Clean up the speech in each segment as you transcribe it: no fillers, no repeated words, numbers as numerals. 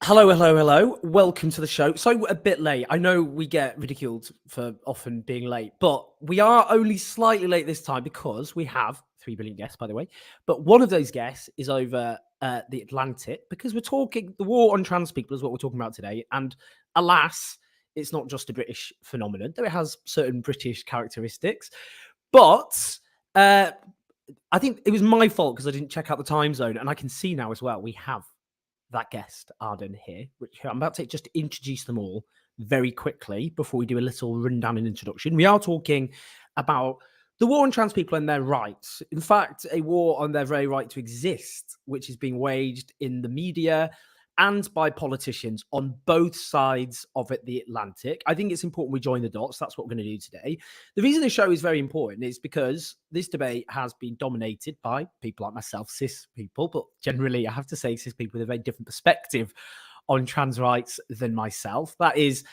Hello, hello, hello. Welcome to the show. So a bit late. I know we get ridiculed for often being late, but we are only slightly late this time because we have 3 billion guests, by the way. But one of those guests is over the Atlantic because we're talking the war on trans people is what we're talking about today. And alas, it's not just a British phenomenon, though it has certain British characteristics. But I think it was my fault because I didn't check out the time zone. And I can see now as well, we have that guest, Arden, here, which I'm about to just introduce them all very quickly before we do a little rundown and introduction. We are talking about the war on trans people and their rights. In fact, a war on their very right to exist, which is being waged in the media and by politicians on both sides of the Atlantic. I think it's important we join the dots. That's what we're going to do today. The reason the show is very important is because this debate has been dominated by people like myself, cis people, but generally I have to say cis people with a very different perspective on trans rights than myself. That is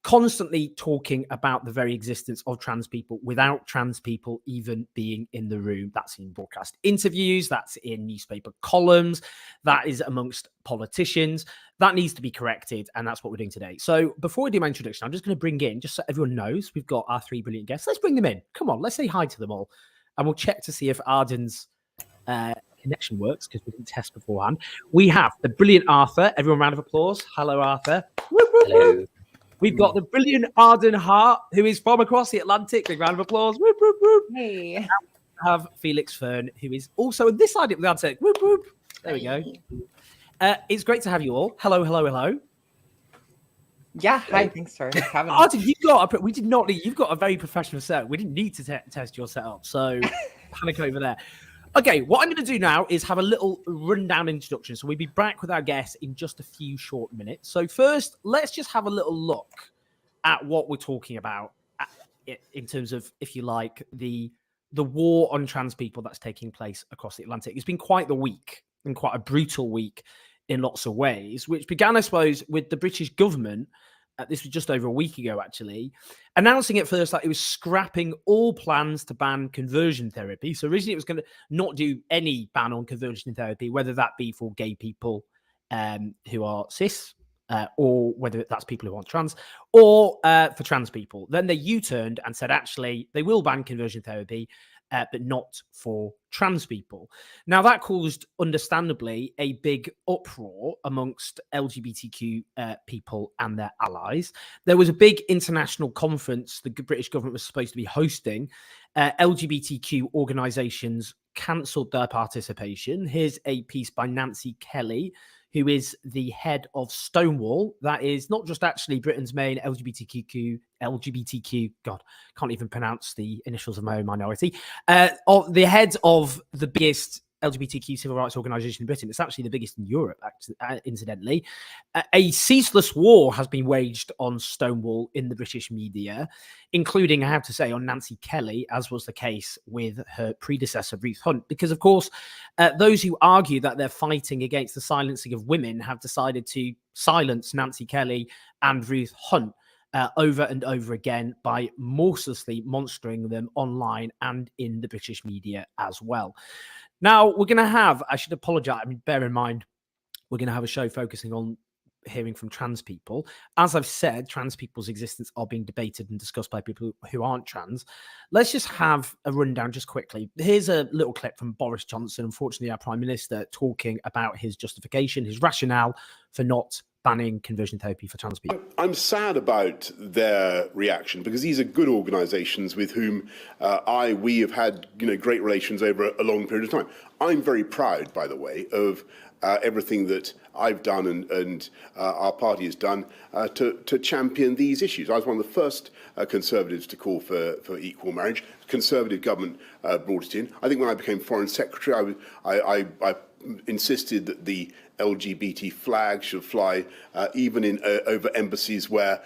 constantly talking about the very existence of trans people without trans people even being in the room. That's in broadcast interviews, that's in newspaper columns, that is amongst politicians. That needs to be corrected, and that's what we're doing today. So before we do my introduction, I'm just going to bring in, just so everyone knows, we've got our 3 brilliant guests. Let's bring them in. Come on, let's say hi to them all, and we'll check to see if Arden's connection works, because we didn't test beforehand. We have the brilliant Arthur. Everyone, round of applause. Hello, Arthur. Whoop, whoop, Hello. whoop. We've got the brilliant Arden Hart, who is from across the Atlantic. Big round of applause. Whoop, whoop, whoop. Hey. And we have Felix Fern, who is also on this side of the Atlantic. Whoop, whoop. There we go. It's great to have you all. Hello, hello, hello. Yeah, hi. Thanks for having me. Arden, you've got a very professional setup. We didn't need to test your setup, so panic over there. Okay, what I'm going to do now is have a little rundown introduction. So we'll be back with our guests in just a few short minutes. So first, let's just have a little look at what we're talking about in terms of, if you like, the war on trans people that's taking place across the Atlantic. It's been quite the week, and quite a brutal week in lots of ways, which began, I suppose, with the British government. This was just over a week ago, actually, announcing at first that it was scrapping all plans to ban conversion therapy. So originally it was going to not do any ban on conversion therapy, whether that be for gay people who are cis, or whether that's people who aren't trans, or for trans people. Then they U-turned and said, actually, they will ban conversion therapy, but not for trans people. Now, that caused, understandably, a big uproar amongst LGBTQ people and their allies. There was a big international conference the British government was supposed to be hosting. LGBTQ organisations cancelled their participation. Here's a piece by Nancy Kelly, who is the head of Stonewall. That is not just actually Britain's main LGBTQ, God, can't even pronounce the initials of my own minority, the head of the biggest LGBTQ civil rights organisation in Britain. It's actually the biggest in Europe, incidentally. A ceaseless war has been waged on Stonewall in the British media, including, I have to say, on Nancy Kelly, as was the case with her predecessor, Ruth Hunt, because, of course, those who argue that they're fighting against the silencing of women have decided to silence Nancy Kelly and Ruth Hunt over and over again by mercilessly monstering them online and in the British media as well. Now, we're going to have, I should apologize, I mean, bear in mind, we're going to have a show focusing on hearing from trans people. As I've said, trans people's existence are being debated and discussed by people who aren't trans. Let's just have a rundown just quickly. Here's a little clip from Boris Johnson, unfortunately our Prime Minister, talking about his justification, his rationale for not banning conversion therapy for trans people. I'm sad about their reaction because these are good organisations with whom we have had great relations over a long period of time. I'm very proud, by the way, of everything that I've done and our party has done to champion these issues. I was one of the first Conservatives to call for equal marriage. The Conservative government brought it in. I think when I became Foreign Secretary, I insisted that the LGBT flag should fly even in over embassies where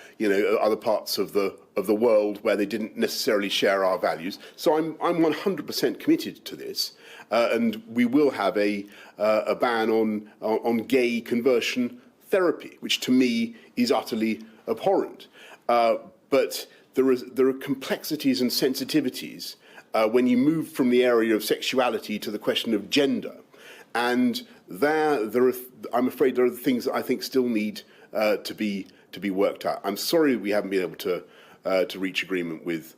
other parts of the world where they didn't necessarily share our values. So I'm 100% committed to this, and we will have a ban on gay conversion therapy, which to me is utterly abhorrent. But there are complexities and sensitivities when you move from the area of sexuality to the question of gender. And I'm afraid there are things that I think still need to be worked out. I'm sorry we haven't been able to reach agreement with.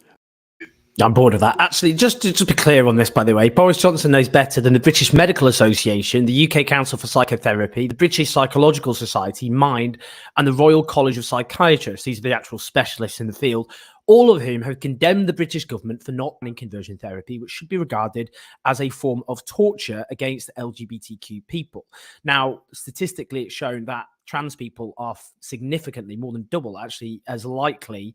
I'm bored of that. Actually, just to be clear on this, by the way, Boris Johnson knows better than the British Medical Association, the UK Council for Psychotherapy, the British Psychological Society, Mind, and the Royal College of Psychiatrists. These are the actual specialists in the field, all of whom have condemned the British government for not banning conversion therapy, which should be regarded as a form of torture against LGBTQ people. Now, statistically, it's shown that trans people are significantly more than double, actually, as likely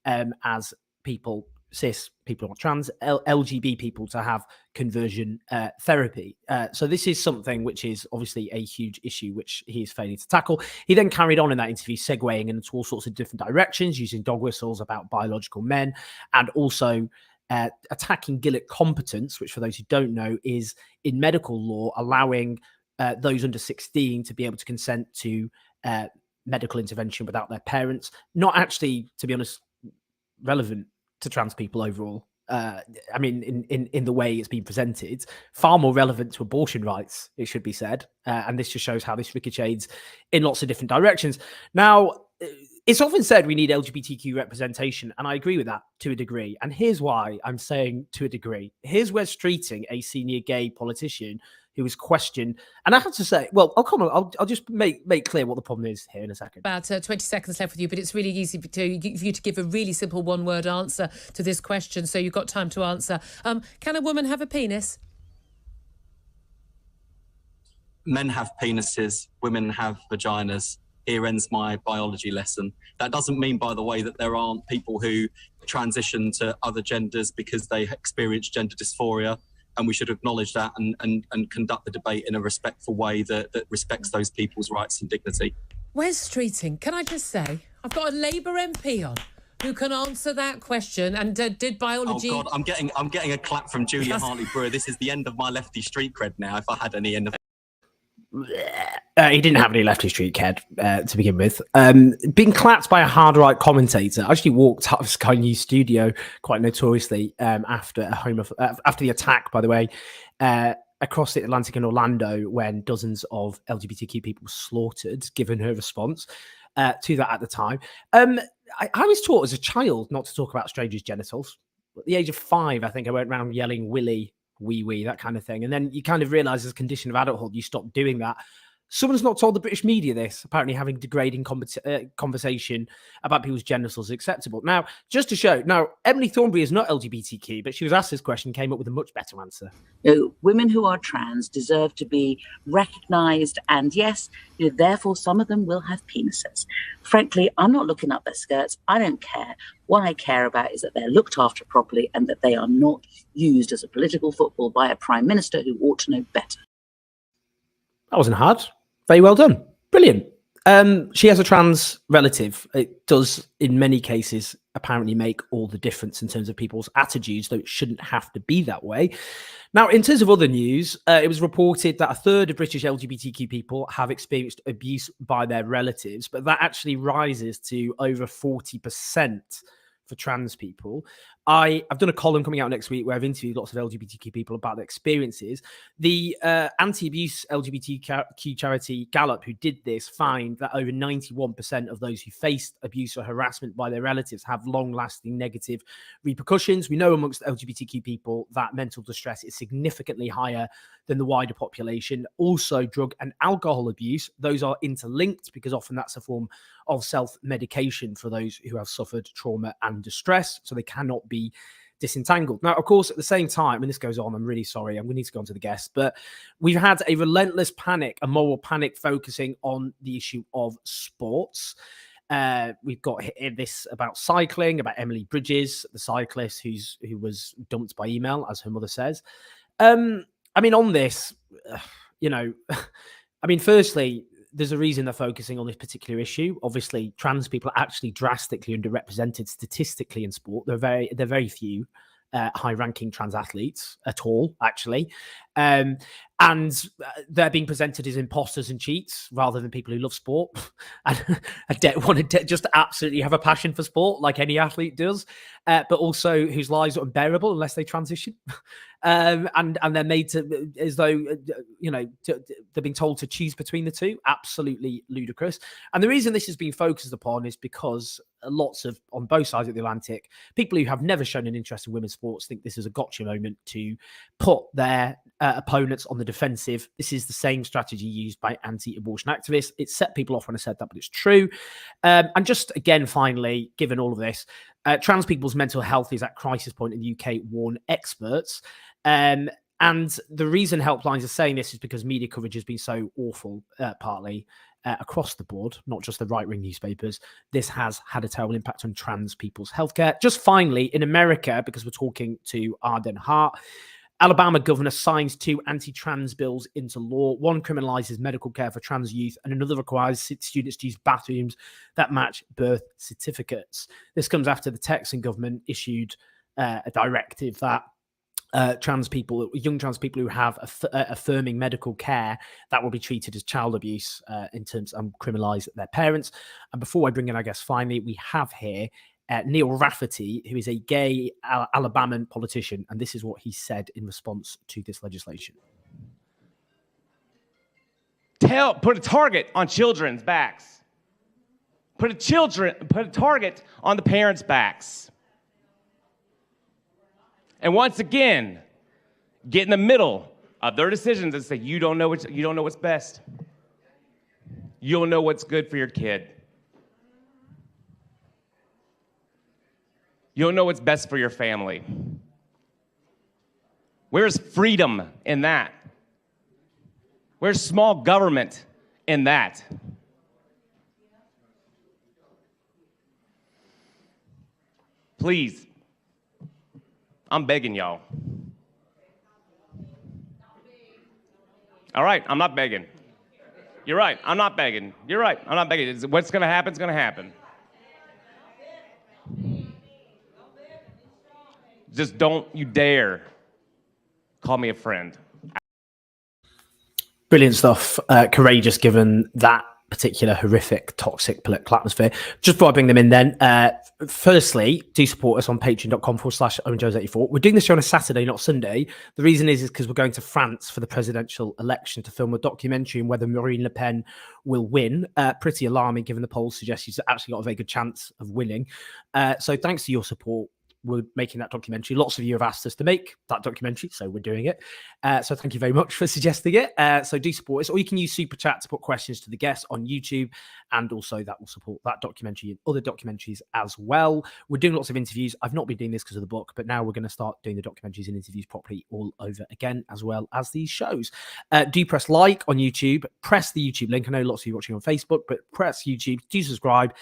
as people, cis people, not trans, LGB people, to have conversion therapy. So this is something which is obviously a huge issue, which he is failing to tackle. He then carried on in that interview, segueing into all sorts of different directions, using dog whistles about biological men, and also attacking Gillett competence, which for those who don't know is in medical law, allowing those under 16 to be able to consent to medical intervention without their parents. Not actually, to be honest, relevant to trans people overall. I mean, in the way it's been presented, far more relevant to abortion rights, it should be said. And this just shows how this ricochets in lots of different directions. Now, it's often said we need LGBTQ representation, and I agree with that to a degree. And here's why I'm saying to a degree. Here's Wes Streeting, a senior gay politician who was questioned. And I have to say, well, I'll just make clear what the problem is here in a second. About 20 seconds left with you, but it's really easy for you to give a really simple one-word answer to this question, so you've got time to answer. Can a woman have a penis? Men have penises, women have vaginas. Here ends my biology lesson. That doesn't mean, by the way, that there aren't people who transition to other genders because they experience gender dysphoria. And we should acknowledge that and conduct the debate in a respectful way that respects those people's rights and dignity. Wes Streeting, can I just say, I've got a Labour MP on who can answer that question and did biology. Oh God, I'm getting a clap from Julia Hartley-Brewer. This is the end of my lefty street cred now, if I had any end of. He didn't have any lefty street cred to begin with. Being clapped by a hard right commentator. I actually walked out of Sky News studio quite notoriously after the attack, by the way, across the Atlantic in Orlando, when dozens of LGBTQ people were slaughtered, given her response to that at the time. I was taught as a child not to talk about strangers' genitals. At the age of 5, I think I went around yelling "Willy," "wee wee," that kind of thing. And then you kind of realize as a condition of adulthood, you stop doing that. Someone's not told the British media this. Apparently having degrading conversation about people's genitals is acceptable. Now, just to show, Emily Thornberry is not LGBTQ, but she was asked this question and came up with a much better answer. Women who are trans deserve to be recognised, and yes, therefore some of them will have penises. Frankly, I'm not looking up their skirts. I don't care. What I care about is that they're looked after properly and that they are not used as a political football by a prime minister who ought to know better. That wasn't hard. Very well done. Brilliant. She has a trans relative. It does, in many cases, apparently make all the difference in terms of people's attitudes, though it shouldn't have to be that way. Now, in terms of other news, it was reported that a third of British LGBTQ people have experienced abuse by their relatives, but that actually rises to over 40% for trans people. I've done a column coming out next week where I've interviewed lots of LGBTQ people about their experiences. The anti-abuse LGBTQ charity Gallup, who did this, find that over 91% of those who faced abuse or harassment by their relatives have long-lasting negative repercussions. We know amongst LGBTQ people that mental distress is significantly higher than the wider population. Also, drug and alcohol abuse, those are interlinked because often that's a form of self-medication for those who have suffered trauma and distress, so they cannot be disentangled. Now, of course, at the same time, and this goes on, I'm really sorry, I'm going to need to go on to the guests, but we've had a relentless panic, a moral panic focusing on the issue of sports. We've got this about cycling, about Emily Bridges, the cyclist who was dumped by email, as her mother says. I mean, on this, firstly, there's a reason they're focusing on this particular issue. Obviously, trans people are actually drastically underrepresented statistically in sport. There are very few high-ranking trans athletes at all, actually. And they're being presented as imposters and cheats rather than people who love sport and want to just absolutely have a passion for sport like any athlete does, but also whose lives are unbearable unless they transition. and they're made to as though they're being told to choose between the two. Absolutely ludicrous. And the reason this has been focused upon is because lots of, on both sides of the Atlantic, people who have never shown an interest in women's sports think this is a gotcha moment to put their opponents on the defensive. This is the same strategy used by anti-abortion activists. It set people off when I said that, but it's true. And just again, finally, given all of this, trans people's mental health is at crisis point in the UK, warn experts. And the reason helplines are saying this is because media coverage has been so awful, partly across the board, not just the right-wing newspapers. This has had a terrible impact on trans people's healthcare. Just finally, in America, because we're talking to Arden Hart, Alabama governor signs 2 anti-trans bills into law. One criminalizes medical care for trans youth, and another requires students to use bathrooms that match birth certificates. This comes after the Texan government issued a directive that young trans people who have affirming medical care, that will be treated as child abuse in terms of criminalize their parents. And before I bring in, I guess, finally, we have here Neil Rafferty, who is a gay Alabama politician, and this is what he said in response to this legislation. Put a target on children's backs. Put a target on the parents' backs. And once again, get in the middle of their decisions and say, you don't know what's best. You don't know what's good for your kid. You don't know what's best for your family. Where's freedom in that? Where's small government in that? Please, I'm begging y'all. All right, I'm not begging. You're right, I'm not begging. You're right, I'm not begging. What's gonna happen is gonna happen. Just don't you dare call me a friend. Brilliant stuff. Courageous given that particular horrific, toxic political atmosphere. Just before I bring them in then, firstly, do support us on patreon.com/OwenJones84. We're doing this show on a Saturday, not Sunday. The reason is because we're going to France for the presidential election to film a documentary on whether Marine Le Pen will win. Pretty alarming given the polls suggest she's actually got a very good chance of winning. So thanks to your support, we're making that documentary. Lots of you have asked us to make that documentary, so we're doing it. So thank you very much for suggesting it. So do support us, or you can use Super Chat to put questions to the guests on YouTube, and also that will support that documentary and other documentaries as well. We're doing lots of interviews. I've not been doing this because of the book, but now we're going to start doing the documentaries and interviews properly all over again, as well as these shows. Do press like on YouTube, press the YouTube link. I know lots of you watching on Facebook, but press YouTube, do subscribe,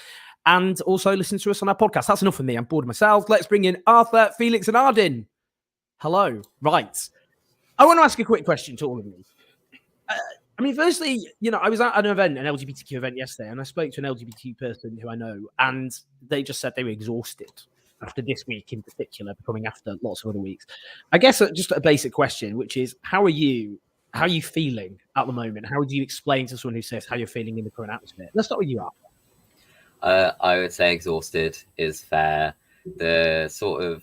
and also listen to us on our podcast. That's enough for me. I'm bored of myself. Let's bring in Arthur, Felix, and Arden. Hello. Right. I want to ask a quick question to all of you. I mean, firstly, I was at an event, an LGBTQ event yesterday, and I spoke to an LGBT person who I know, and they just said they were exhausted after this week in particular, becoming after lots of other weeks. I guess just a basic question, which is, how are you feeling at the moment? How would you explain to someone who says how you're feeling in the current atmosphere? Let's start with you, Arthur. I would say exhausted is fair. The sort of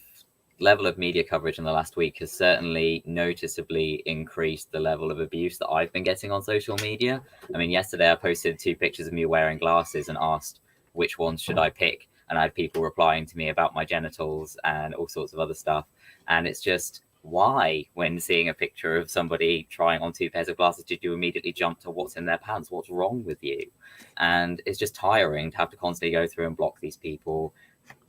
level of media coverage in the last week has certainly noticeably increased the level of abuse that I've been getting on social media. I mean, yesterday I posted 2 pictures of me wearing glasses and asked which ones should I pick. And I had people replying to me about my genitals and all sorts of other stuff. And it's just, why, when seeing a picture of somebody trying on 2 pairs of glasses, did you immediately jump to what's in their pants? What's wrong with you? And it's just tiring to have to constantly go through and block these people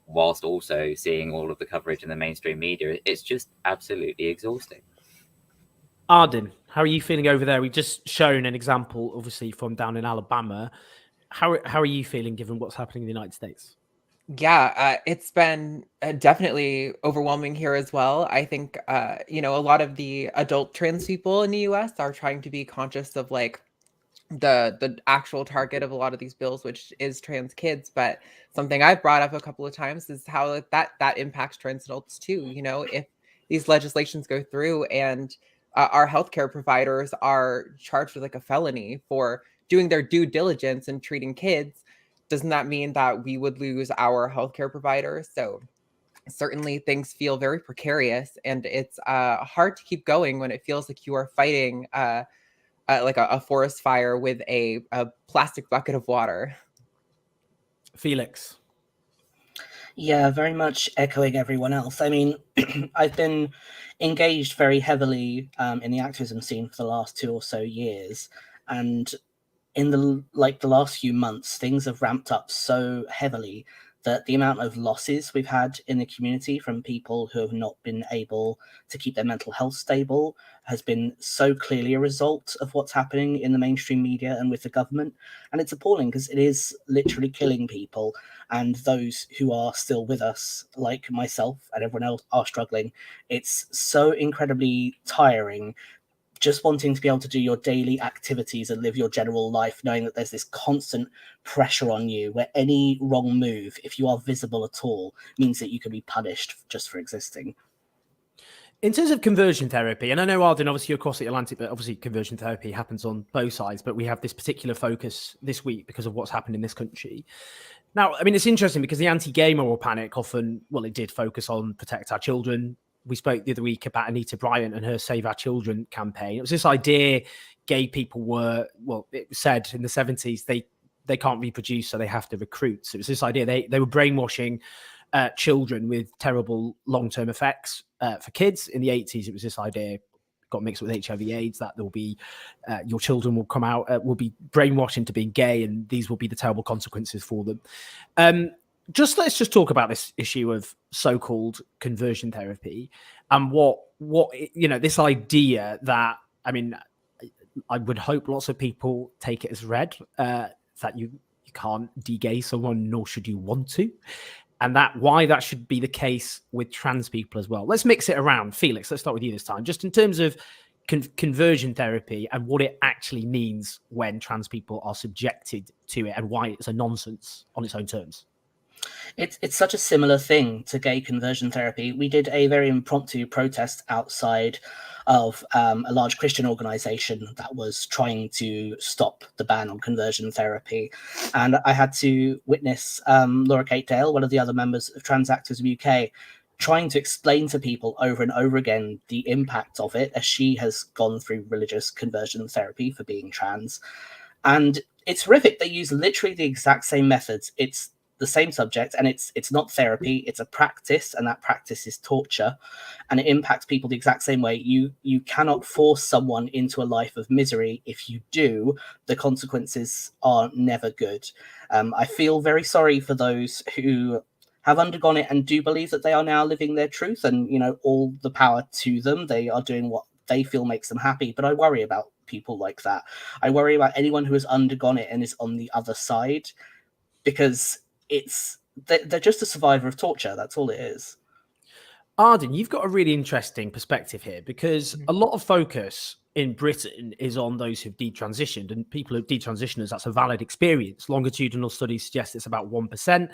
whilst also seeing all of the coverage in the mainstream media. It's just absolutely exhausting. Arden, how are you feeling over there? We've just shown an example, obviously, from down in Alabama. How are you feeling given what's happening in the United States? Yeah, it's been definitely overwhelming here as well. I think, a lot of the adult trans people in the US are trying to be conscious of like the actual target of a lot of these bills, which is trans kids. But something I've brought up a couple of times is how that impacts trans adults too. If these legislations go through and our healthcare providers are charged with like a felony for doing their due diligence and treating kids, doesn't that mean that we would lose our healthcare providers? So certainly things feel very precarious, and it's hard to keep going when it feels like you are fighting like a forest fire with a plastic bucket of water. Felix. Yeah, very much echoing everyone else. I mean, I've been engaged very heavily in the activism scene for the last 2 or so years, and in the last few months, things have ramped up so heavily that the amount of losses we've had in the community from people who have not been able to keep their mental health stable has been so clearly a result of what's happening in the mainstream media and with the government. And it's appalling because it is literally killing people. And those who are still with us, like myself and everyone else, are struggling. It's so incredibly tiring just wanting to be able to do your daily activities and live your general life, knowing that there's this constant pressure on you where any wrong move, if you are visible at all, means that you can be punished just for existing. In terms of conversion therapy, and I know, Arden, obviously you're across the Atlantic, but obviously conversion therapy happens on both sides, but we have this particular focus this week because of what's happened in this country. Now, I mean, it's interesting because the anti-gay moral panic often, well, it did focus on protect our children. We spoke the other week about Anita Bryant and her Save Our Children campaign. It was this idea gay people were, well, it was said in the 70s, they can't reproduce, so they have to recruit. So it was this idea they were brainwashing children with terrible long-term effects for kids. In the 80s, it was this idea got mixed with HIV/AIDS that there will be your children will come out, will be brainwashed into being gay, and these will be the terrible consequences for them. Let's just talk about this issue of so-called conversion therapy and what this idea that, I mean, I would hope lots of people take it as read that you can't de-gay someone, nor should you want to, and that why that should be the case with trans people as well. Let's mix it around. Felix, let's start with you this time, just in terms of conversion therapy and what it actually means when trans people are subjected to it and why it's a nonsense on its own terms. It's such a similar thing to gay conversion therapy. We did a very impromptu protest outside of a large Christian organization that was trying to stop the ban on conversion therapy. And I had to witness Laura Kate Dale, one of the other members of Trans Activism UK, trying to explain to people over and over again the impact of it, as she has gone through religious conversion therapy for being trans. And it's horrific. They use literally the exact same methods. It's the same subject, and it's not therapy, it's a practice, and that practice is torture, and it impacts people the exact same way. You cannot force someone into a life of misery. If you do, the consequences are never good. I feel very sorry for those who have undergone it and do believe that they are now living their truth, and all the power to them. They are doing what they feel makes them happy, but I worry about people like that. I worry about anyone who has undergone it and is on the other side, because they're just a survivor of torture. That's all it is. Arden, you've got a really interesting perspective here, because a lot of focus in Britain is on those who've detransitioned, and people who detransitioners, that's a valid experience. Longitudinal studies suggest it's about 1%.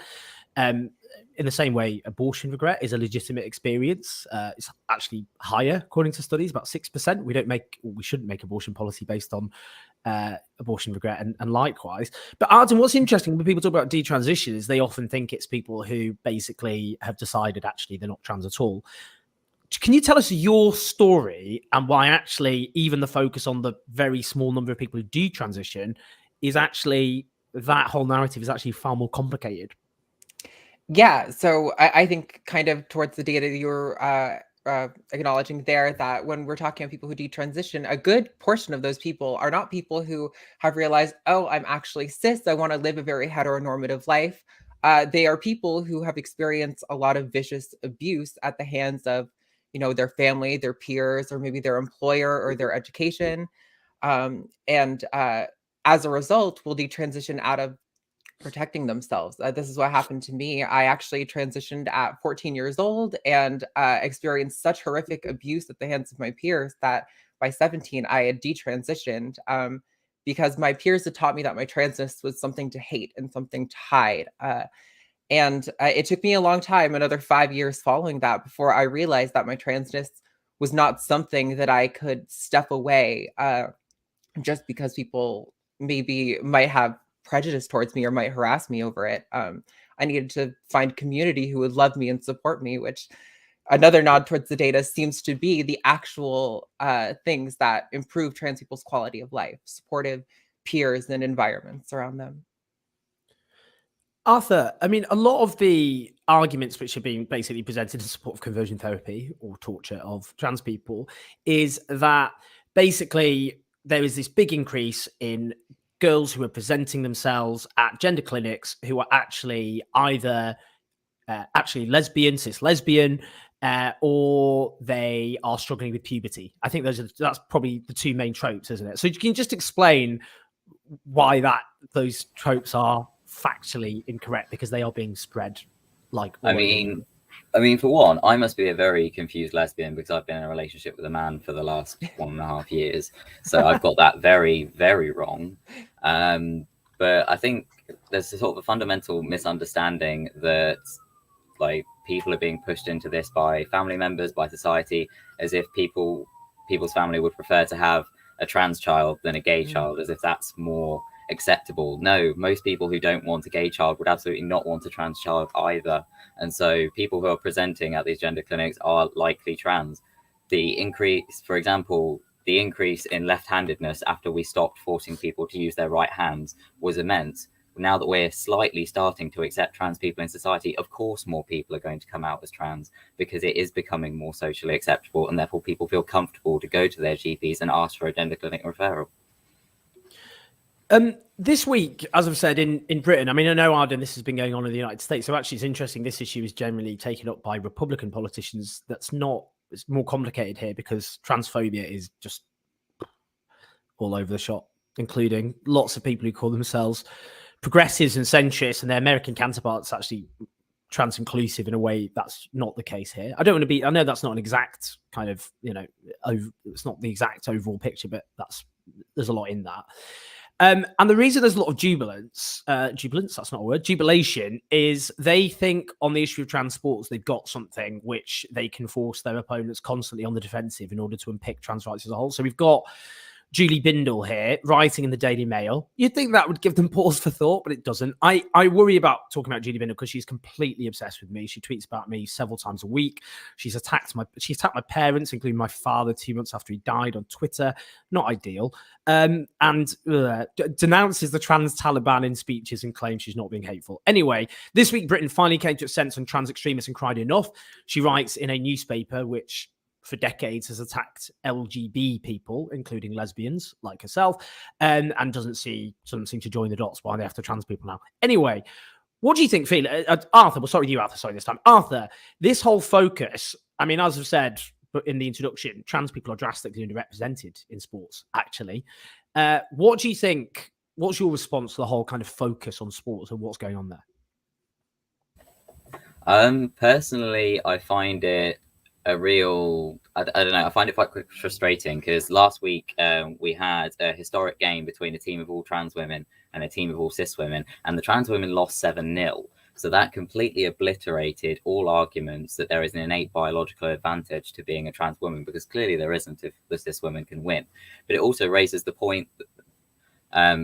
In the same way, abortion regret is a legitimate experience. It's actually higher, according to studies, about 6%. We shouldn't make abortion policy based on abortion regret and likewise. But Arden, what's interesting when people talk about detransition is they often think it's people who basically have decided actually they're not trans at all. Can you tell us your story and why actually even the focus on the very small number of people who detransition is actually, that whole narrative is actually far more complicated? Yeah, so I think kind of towards the data you're acknowledging there, that when we're talking about people who detransition, a good portion of those people are not people who have realized, oh, I'm actually cis, I want to live a very heteronormative life. They are people who have experienced a lot of vicious abuse at the hands of, their family, their peers, or maybe their employer or their education. And as a result, will detransition out of protecting themselves. This is what happened to me. I actually transitioned at 14 years old and experienced such horrific abuse at the hands of my peers that by 17, I had detransitioned because my peers had taught me that my transness was something to hate and something to hide. And it took me a long time, another 5 years following that, before I realized that my transness was not something that I could step away just because people maybe might have prejudice towards me or might harass me over it. I needed to find community who would love me and support me, which another nod towards the data seems to be the actual things that improve trans people's quality of life, supportive peers and environments around them. Arthur, I mean, a lot of the arguments which are being basically presented in support of conversion therapy or torture of trans people is that basically there is this big increase in girls who are presenting themselves at gender clinics who are actually either actually lesbian, cis lesbian, or they are struggling with puberty. I think that's probably the two main tropes, isn't it? So you can just explain why those tropes are factually incorrect, because they are being spread like I mean, for one, I must be a very confused lesbian because I've been in a relationship with a man for the last 1.5 years. So I've got that very, very wrong. But I think there's a sort of a fundamental misunderstanding that like people are being pushed into this by family members, by society, as if people's family would prefer to have a trans child than a gay child, as if that's more acceptable. No, most people who don't want a gay child would absolutely not want a trans child either. And so people who are presenting at these gender clinics are likely trans. The increase, for example, the increase in left-handedness after we stopped forcing people to use their right hands was immense. Now that we're slightly starting to accept trans people in society, of course more people are going to come out as trans because it is becoming more socially acceptable, and therefore people feel comfortable to go to their GPs and ask for a gender clinic referral. This week, as I've said, in Britain, I mean, I know, Arden, this has been going on in the United States. So actually, it's interesting. This issue is generally taken up by Republican politicians. It's more complicated here because transphobia is just all over the shop, including lots of people who call themselves progressives and centrists, and their American counterparts actually trans inclusive in a way that's not the case here. I know that's not an exact kind of, it's not the exact overall picture, but there's a lot in that. And the reason there's a lot of jubilance, that's not a word, jubilation, is they think on the issue of trans sports, they've got something which they can force their opponents constantly on the defensive in order to unpick trans rights as a whole. So we've got Julie Bindel here writing in the Daily Mail. You'd think that would give them pause for thought, but it doesn't. I worry about talking about Julie Bindel because she's completely obsessed with me. She tweets about me several times a week. She attacked my parents, including my father, 2 months after he died, on Twitter. Not ideal. And denounces the trans Taliban in speeches and claims she's not being hateful. Anyway, this week Britain finally came to its sense on trans extremists and cried enough. She writes in a newspaper which for decades has attacked LGB people, including lesbians like herself, and doesn't seem to join the dots why they have to trans people now. Anyway, what do you think, Felix? Arthur, we'll start with you, Arthur, sorry, this time. Arthur, this whole focus, I mean, as I've said in the introduction, trans people are drastically underrepresented in sports, actually. What do you think, what's your response to the whole kind of focus on sports and what's going on there? Personally, I find it a real, I don't know, I find it quite frustrating because last week we had a historic game between a team of all trans women and a team of all cis women, and the trans women lost 7-0. So that completely obliterated all arguments that there is an innate biological advantage to being a trans woman, because clearly there isn't if the cis women can win. But it also raises the point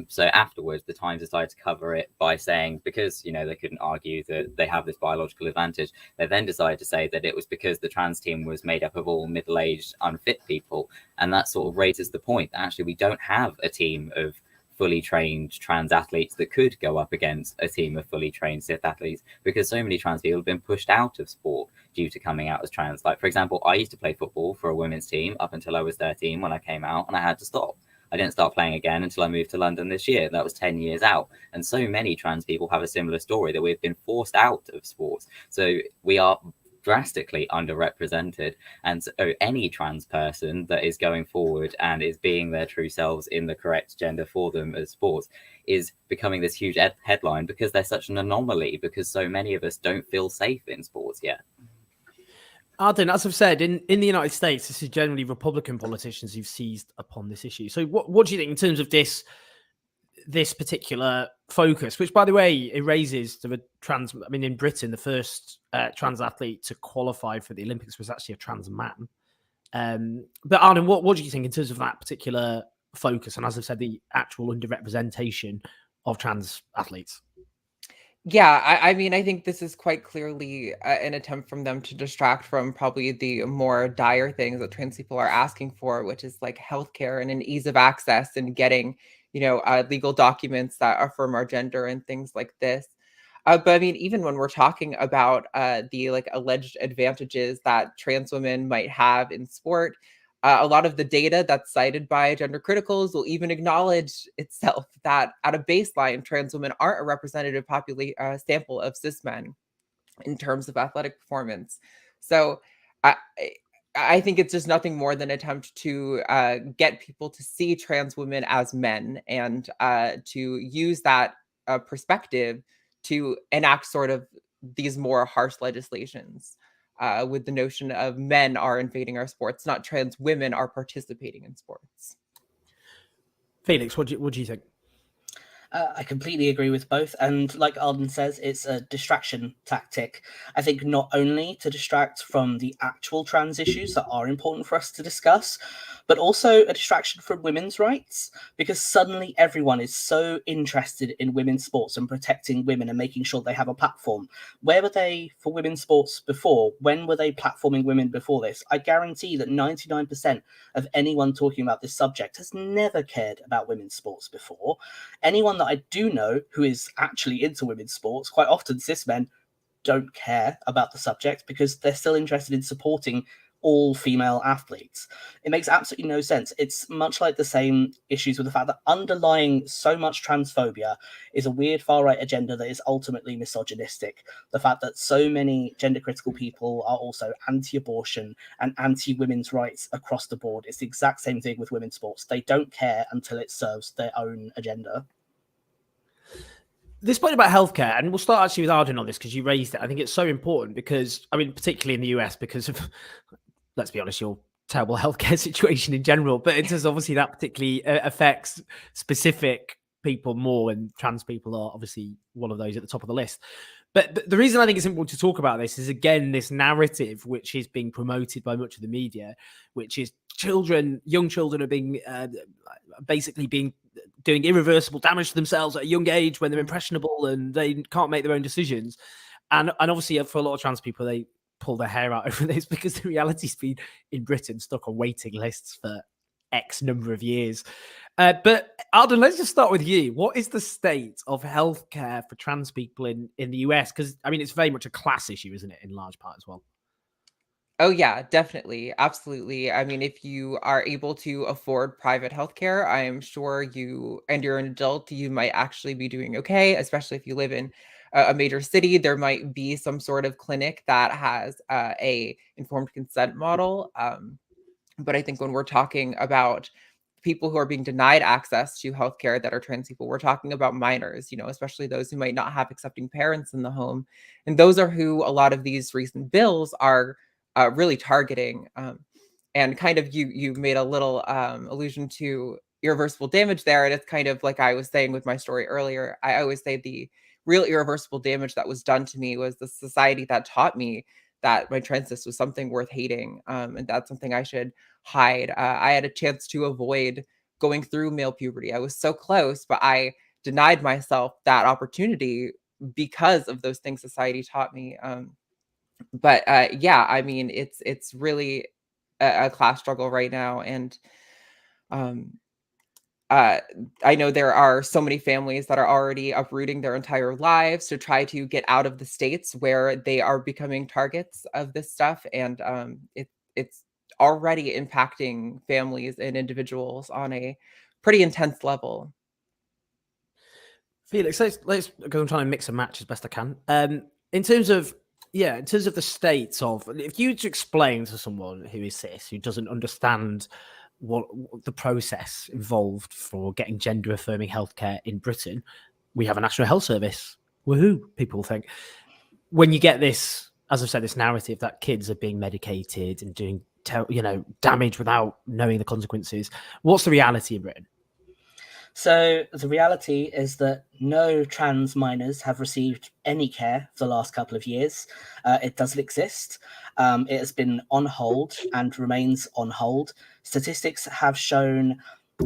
so afterwards, the Times decided to cover it by saying, because, they couldn't argue that they have this biological advantage, they then decided to say that it was because the trans team was made up of all middle-aged, unfit people. And that sort of raises the point that actually we don't have a team of fully trained trans athletes that could go up against a team of fully trained cis athletes, because so many trans people have been pushed out of sport due to coming out as trans. Like, for example, I used to play football for a women's team up until I was 13 when I came out, and I had to stop. I didn't start playing again until I moved to London this year. That was 10 years out. And so many trans people have a similar story, that we've been forced out of sports. So we are drastically underrepresented. And so any trans person that is going forward and is being their true selves in the correct gender for them as sports is becoming this huge headline because they're such an anomaly, because so many of us don't feel safe in sports yet. Arden, as I've said, in the United States, this is generally Republican politicians who've seized upon this issue. So what do you think in terms of this particular focus, which, by the way, erases the trans... I mean, in Britain, the first trans athlete to qualify for the Olympics was actually a trans man. But Arden, what do you think in terms of that particular focus? And as I've said, the actual underrepresentation of trans athletes? Yeah, I mean, I think this is quite clearly an attempt from them to distract from probably the more dire things that trans people are asking for, which is like healthcare and an ease of access and getting, legal documents that affirm our gender and things like this. But I mean, even when we're talking about the like alleged advantages that trans women might have in sport, a lot of the data that's cited by gender criticals will even acknowledge itself that at a baseline, trans women aren't a representative sample of cis men in terms of athletic performance. So I think it's just nothing more than an attempt to get people to see trans women as men and to use that perspective to enact sort of these more harsh legislations with the notion of men are invading our sports, not trans women are participating in sports. Felix, what do you think? I completely agree with both. And like Arden says, it's a distraction tactic. I think not only to distract from the actual trans issues that are important for us to discuss, but also a distraction from women's rights, because suddenly everyone is so interested in women's sports and protecting women and making sure they have a platform. Where were they for women's sports before? When were they platforming women before this? I guarantee that 99% of anyone talking about this subject has never cared about women's sports before. Anyone that I do know who is actually into women's sports, quite often cis men, don't care about the subject because they're still interested in supporting all female athletes. It makes absolutely no sense. It's much like the same issues with the fact that underlying so much transphobia is a weird far-right agenda that is ultimately misogynistic. The fact that so many gender-critical people are also anti-abortion and anti-women's rights across the board. It's the exact same thing with women's sports. They don't care until it serves their own agenda. This point about healthcare, and we'll start actually with Arden on this because you raised it. I think it's so important because, I mean, particularly in the US, because of, let's be honest, your terrible healthcare situation in general, but it does obviously that particularly affects specific people more, and trans people are obviously one of those at the top of the list. But the reason I think it's important to talk about this is, again, this narrative which is being promoted by much of the media, which is young children are being basically doing irreversible damage to themselves at a young age when they're impressionable and they can't make their own decisions. And obviously for a lot of trans people, they pull their hair out over this because the reality's been in Britain stuck on waiting lists for X number of years. But Arden, let's just start with you. What is the state of healthcare for trans people in the US? Because, I mean, it's very much a class issue, isn't it, in large part as well? Oh yeah, definitely. Absolutely. I mean, if you are able to afford private healthcare, I am sure you're an adult, you might actually be doing okay, especially if you live in a major city. There might be some sort of clinic that has a informed consent model. But I think when we're talking about people who are being denied access to healthcare that are trans people, we're talking about minors, especially those who might not have accepting parents in the home. And those are who a lot of these recent bills are really targeting. And kind of you made a little allusion to irreversible damage there. And it's kind of like I was saying with my story earlier. I always say the real irreversible damage that was done to me was the society that taught me that my transness was something worth hating. And that's something I should hide. I had a chance to avoid going through male puberty. I was so close, but I denied myself that opportunity because of those things society taught me. But yeah, I mean, it's really a class struggle right now. And I know there are so many families that are already uprooting their entire lives to try to get out of the states where they are becoming targets of this stuff. And it's already impacting families and individuals on a pretty intense level. Felix, let's go and try and mix and match as best I can. In terms of the state of, if you to explain to someone who is cis, who doesn't understand what the process involved for getting gender affirming healthcare in Britain, we have a National Health Service. Woohoo, people think. When you get this, as I've said, this narrative that kids are being medicated and doing damage without knowing the consequences, what's the reality in Britain? So the reality is that no trans minors have received any care for the last couple of years. It doesn't exist. It has been on hold and remains on hold. Statistics have shown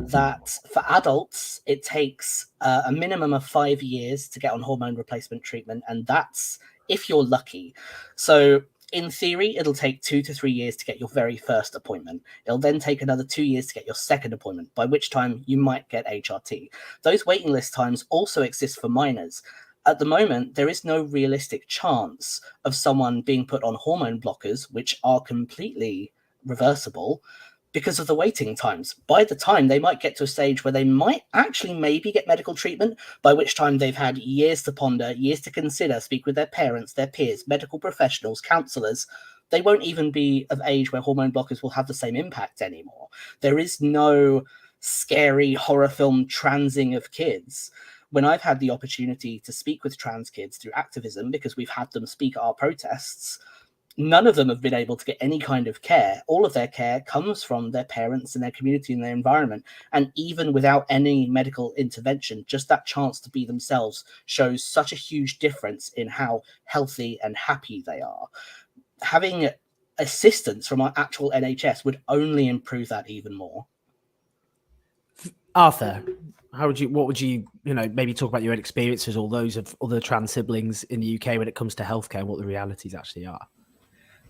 that for adults, it takes a minimum of 5 years to get on hormone replacement treatment, and that's if you're lucky. So in theory, it'll take 2 to 3 years to get your very first appointment. It'll then take another 2 years to get your second appointment, by which time you might get HRT. Those waiting list times also exist for minors. At the moment, there is no realistic chance of someone being put on hormone blockers, which are completely reversible, because of the waiting times. By the time they might get to a stage where they might actually maybe get medical treatment, by which time they've had years to ponder, years to consider, speak with their parents, their peers, medical professionals, counselors, they won't even be of age where hormone blockers will have the same impact anymore. There is no scary horror film transing of kids. When I've had the opportunity to speak with trans kids through activism, because we've had them speak at our protests, none of them have been able to get any kind of care. All of their care comes from their parents and their community and their environment. And even without any medical intervention, just that chance to be themselves shows such a huge difference in how healthy and happy they are. Having assistance from our actual NHS would only improve that even more. Arthur, what would you maybe talk about your own experiences or those of other trans siblings in the UK when it comes to healthcare and what the realities actually are?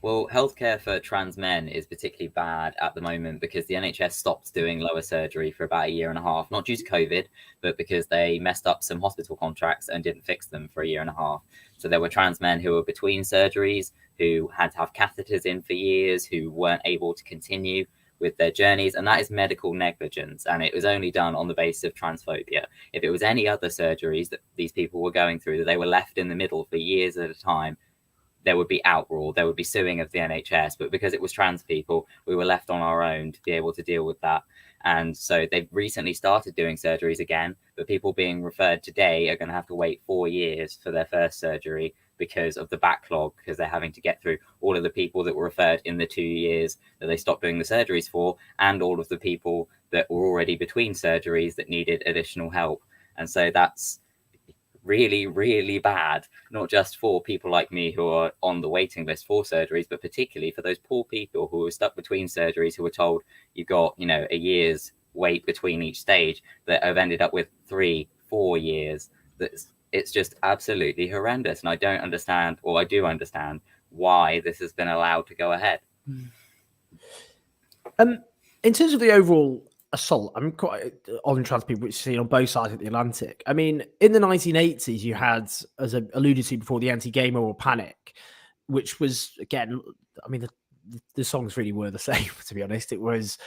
Well, healthcare for trans men is particularly bad at the moment because the NHS stopped doing lower surgery for about 1.5 years, not due to COVID, but because they messed up some hospital contracts and didn't fix them for 1.5 years. So there were trans men who were between surgeries, who had to have catheters in for years, who weren't able to continue with their journeys, and that is medical negligence, and it was only done on the basis of transphobia. If it was any other surgeries that these people were going through, that they were left in the middle for years at a time, there would be outroar, there would be suing of the NHS, but because it was trans people, we were left on our own to be able to deal with that. And so they've recently started doing surgeries again, but people being referred today are going to have to wait 4 years for their first surgery because of the backlog, because they're having to get through all of the people that were referred in the 2 years that they stopped doing the surgeries for, and all of the people that were already between surgeries that needed additional help. And so that's really, really bad, not just for people like me who are on the waiting list for surgeries, but particularly for those poor people who are stuck between surgeries, who were told you've got, 1 year's wait between each stage, that have ended up with 3-4 years. It's just absolutely horrendous. And I don't understand, or I do understand, why this has been allowed to go ahead. In terms of the overall assault, I'm quite on trans people, which you see on both sides of the Atlantic. I mean, in the 1980s, you had, as I alluded to before, the anti-gay moral panic, which was, again, I mean, the songs really were the same, to be honest. It was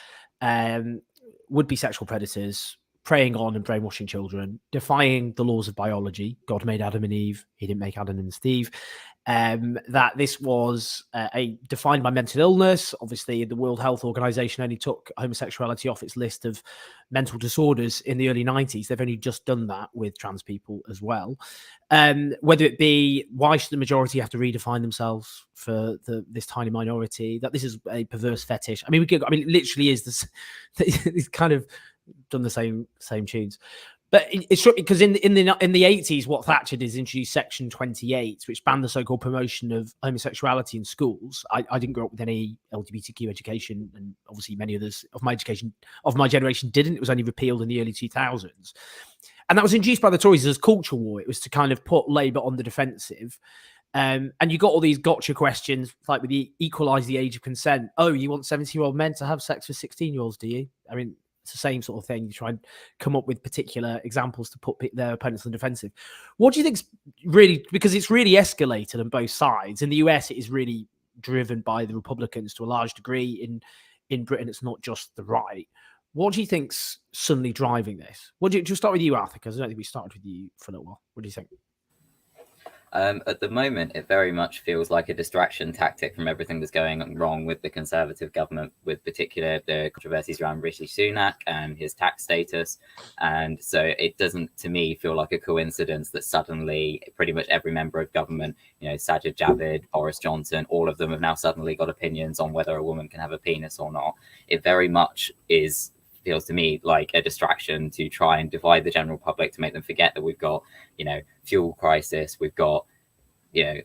would-be sexual predators preying on and brainwashing children, defying the laws of biology. God made Adam and Eve. He didn't make Adam and Steve. That this was defined by mental illness. Obviously, the World Health Organization only took homosexuality off its list of mental disorders in the early 90s. They've only just done that with trans people as well. Whether it be, why should the majority have to redefine themselves for this tiny minority? That this is a perverse fetish. I mean, it literally is this. It's kind of done the same tunes. But it's because in the 80s, what Thatcher did is introduce Section 28, which banned the so-called promotion of homosexuality in schools. I didn't grow up with any LGBTQ education, and obviously many others of my generation didn't. It was only repealed in the early 2000s, and that was induced by the Tories as culture war. It was to kind of put Labour on the defensive. And you got all these gotcha questions, like with the equalise the age of consent. Oh, you want 17-year-old men to have sex with 16-year-olds, do you? I mean, it's the same sort of thing. You try and come up with particular examples to put their opponents on the defensive. What do you think's really, because it's really escalated on both sides. In the US, it is really driven by the Republicans to a large degree. In Britain, it's not just the right. What do you think's suddenly driving this? Just start with you, Arthur, because I don't think we started with you for a little while. What do you think? At the moment, it very much feels like a distraction tactic from everything that's going wrong with the Conservative government, with particular the controversies around Rishi Sunak and his tax status. And so it doesn't, to me, feel like a coincidence that suddenly pretty much every member of government, Sajid Javid, Boris Johnson, all of them have now suddenly got opinions on whether a woman can have a penis or not. It very much feels to me like a distraction to try and divide the general public, to make them forget that we've got, fuel crisis, we've got,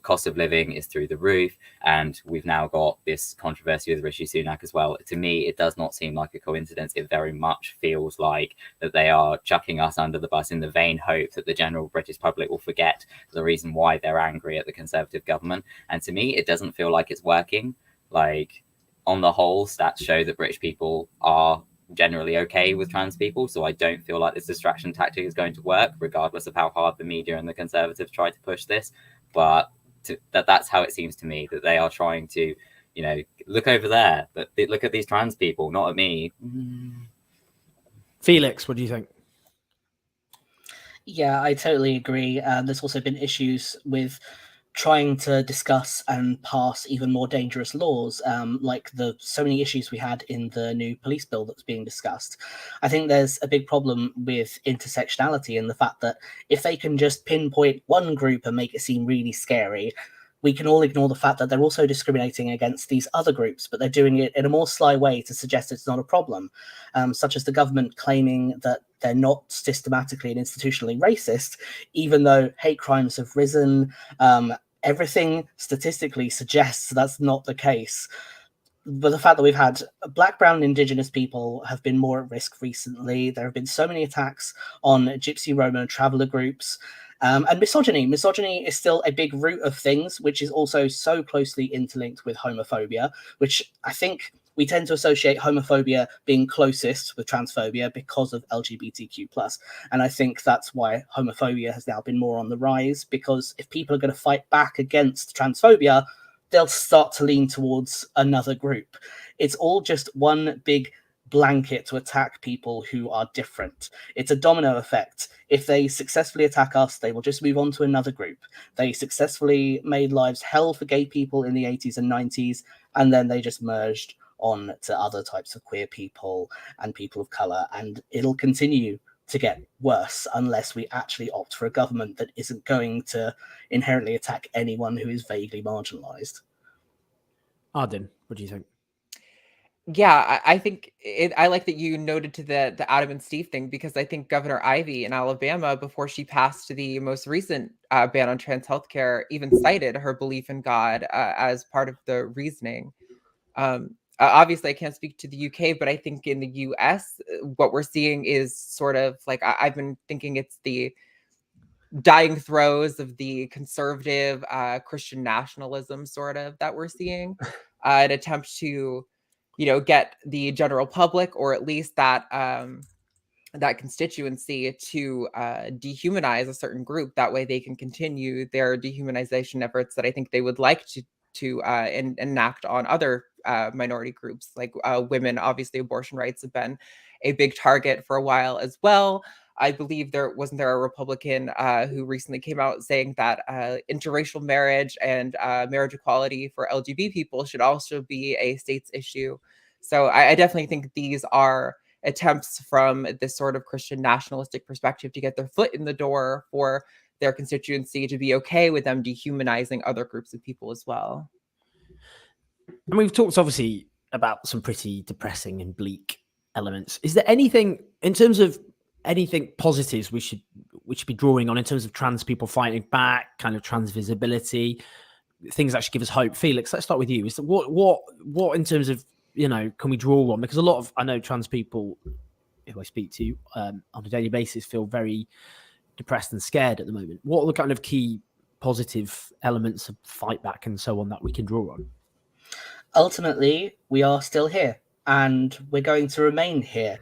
cost of living is through the roof, and we've now got this controversy with Rishi Sunak as well. To me, it does not seem like a coincidence. It very much feels like that they are chucking us under the bus in the vain hope that the general British public will forget the reason why they're angry at the Conservative government. And to me, it doesn't feel like it's working. Like, on the whole, stats show that British people are generally okay with trans people, so I don't feel like this distraction tactic is going to work, regardless of how hard the media and the Conservatives try to push this. But that's how it seems to me, that they are trying to, look over there, but look at these trans people, not at me. Felix, what do you think? Yeah, I totally agree. There's also been issues with trying to discuss and pass even more dangerous laws, like the so many issues we had in the new police bill that's being discussed. I think there's a big problem with intersectionality and the fact that if they can just pinpoint one group and make it seem really scary, we can all ignore the fact that they're also discriminating against these other groups, but they're doing it in a more sly way to suggest it's not a problem, such as the government claiming that they're not systematically and institutionally racist, even though hate crimes have risen. Everything statistically suggests that's not the case. But the fact that we've had Black, Brown, and Indigenous people have been more at risk recently. There have been so many attacks on Gypsy, Roma, and traveller groups. And misogyny. Misogyny is still a big root of things, which is also so closely interlinked with homophobia, which I think we tend to associate homophobia being closest with transphobia because of LGBTQ+. And I think that's why homophobia has now been more on the rise, because if people are going to fight back against transphobia, they'll start to lean towards another group. It's all just one big blanket to attack people who are different. It's a domino effect. If they successfully attack us, they will just move on to another group. They successfully made lives hell for gay people in the 80s and 90s, and then they just merged on to other types of queer people and people of colour, and it'll continue to get worse unless we actually opt for a government that isn't going to inherently attack anyone who is vaguely marginalised. Arden, what do you think? Yeah, I think I like that you noted to the Adam and Steve thing, because I think Governor Ivey in Alabama, before she passed the most recent ban on trans healthcare, even cited her belief in God as part of the reasoning. Obviously, I can't speak to the UK, but I think in the US, what we're seeing is sort of like, I've been thinking it's the dying throes of the conservative Christian nationalism sort of that we're seeing, an attempt to get the general public, or at least that that constituency, to dehumanize a certain group. That way they can continue their dehumanization efforts that I think they would like to enact on other minority groups, like women. Obviously, abortion rights have been a big target for a while as well. I believe there a Republican who recently came out saying that interracial marriage and marriage equality for LGBT people should also be a state's issue. So I definitely think these are attempts from this sort of Christian nationalistic perspective to get their foot in the door for their constituency to be okay with them dehumanizing other groups of people as well. And we've talked obviously about some pretty depressing and bleak elements. Is there anything in terms of anything positives we should be drawing on in terms of trans people fighting back, kind of trans visibility, things that should give us hope? Felix, let's start with you. Is what in terms of, can we draw on? Because I know trans people who I speak to on a daily basis feel very depressed and scared at the moment. What are the kind of key positive elements of fight back and so on that we can draw on? Ultimately, we are still here, and we're going to remain here.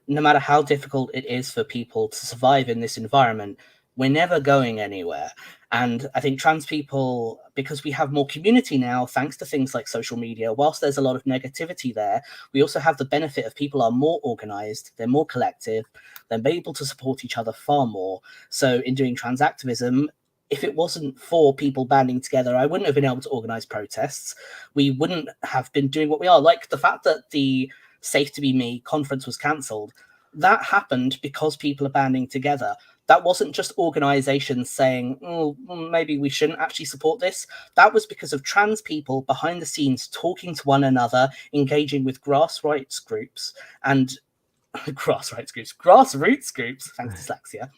No matter how difficult it is for people to survive in this environment, we're never going anywhere. And I think trans people, because we have more community now, thanks to things like social media, whilst there's a lot of negativity there, we also have the benefit of people are more organized, they're more collective, they're able to support each other far more. So in doing trans activism, if it wasn't for people banding together, I wouldn't have been able to organize protests. We wouldn't have been doing what we are. Like the fact that the Safe to Be Me conference was cancelled, that happened because people are banding together. That wasn't just organizations saying, oh, maybe we shouldn't actually support this. That was because of trans people behind the scenes talking to one another, engaging with grassroots groups, and grassroots groups, thanks dyslexia,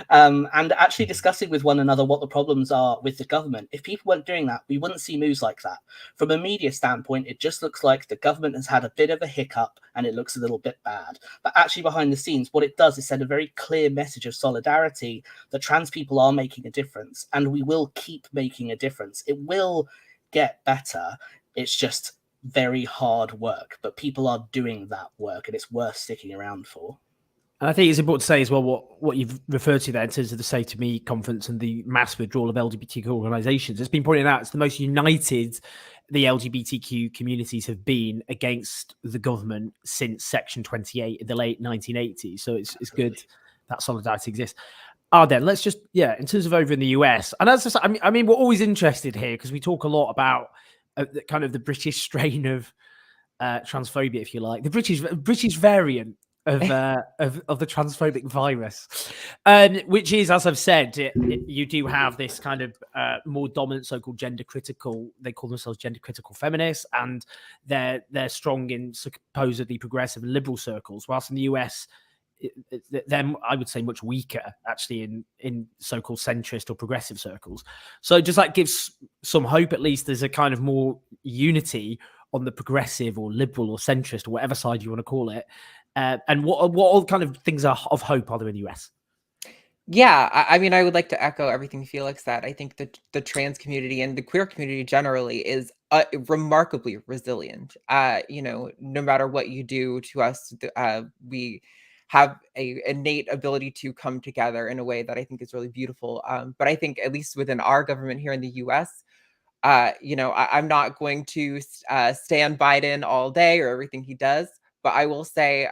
and actually discussing with one another what the problems are with the government. If people weren't doing that, we wouldn't see moves like that. From a media standpoint, it just looks like the government has had a bit of a hiccup and it looks a little bit bad. But actually behind the scenes, what it does is send a very clear message of solidarity that trans people are making a difference, and we will keep making a difference. It will get better. It's just very hard work, but people are doing that work and it's worth sticking around for. And I think it's important to say as well what you've referred to there in terms of the Say to Me conference and the mass withdrawal of LGBTQ organisations. It's been pointed out it's the most united the LGBTQ communities have been against the government since Section 28 in the late 1980s. So it's good that solidarity exists. Arden, let's just, in terms of over in the US, and as I mean, we're always interested here because we talk a lot about kind of the British strain of transphobia, if you like, the British variant of the transphobic virus, which is, as I've said, you do have this kind of more dominant so-called gender critical. They call themselves gender critical feminists, and they're strong in supposedly progressive and liberal circles, whilst in the US, they're, I would say, much weaker actually in so-called centrist or progressive circles. So just like gives some hope, at least there's a kind of more unity on the progressive or liberal or centrist or whatever side you want to call it. And what all kind of things are of hope are there in the US? Yeah, I mean, I would like to echo everything Felix said. I think that the trans community and the queer community generally is remarkably resilient. No matter what you do to us, we have a innate ability to come together in a way that I think is really beautiful. But I think at least within our government here in the US, I'm not going to stand Biden all day or everything he does, but I will say,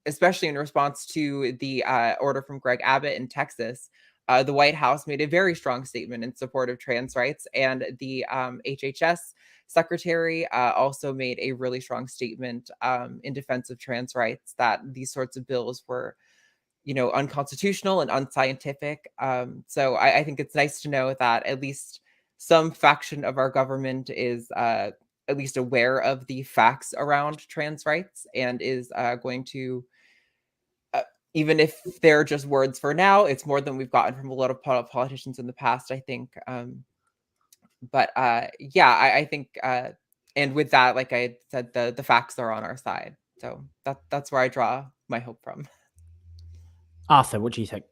especially in response to the order from Greg Abbott in Texas, the White House made a very strong statement in support of trans rights, and the HHS secretary also made a really strong statement in defense of trans rights, that these sorts of bills were, unconstitutional and unscientific. So I think it's nice to know that at least some faction of our government is at least aware of the facts around trans rights and is going to, even if they're just words for now, it's more than we've gotten from a lot of politicians in the past, I think. I think, and with that, like I said, the facts are on our side. So that's where I draw my hope from. Arthur, what do you think?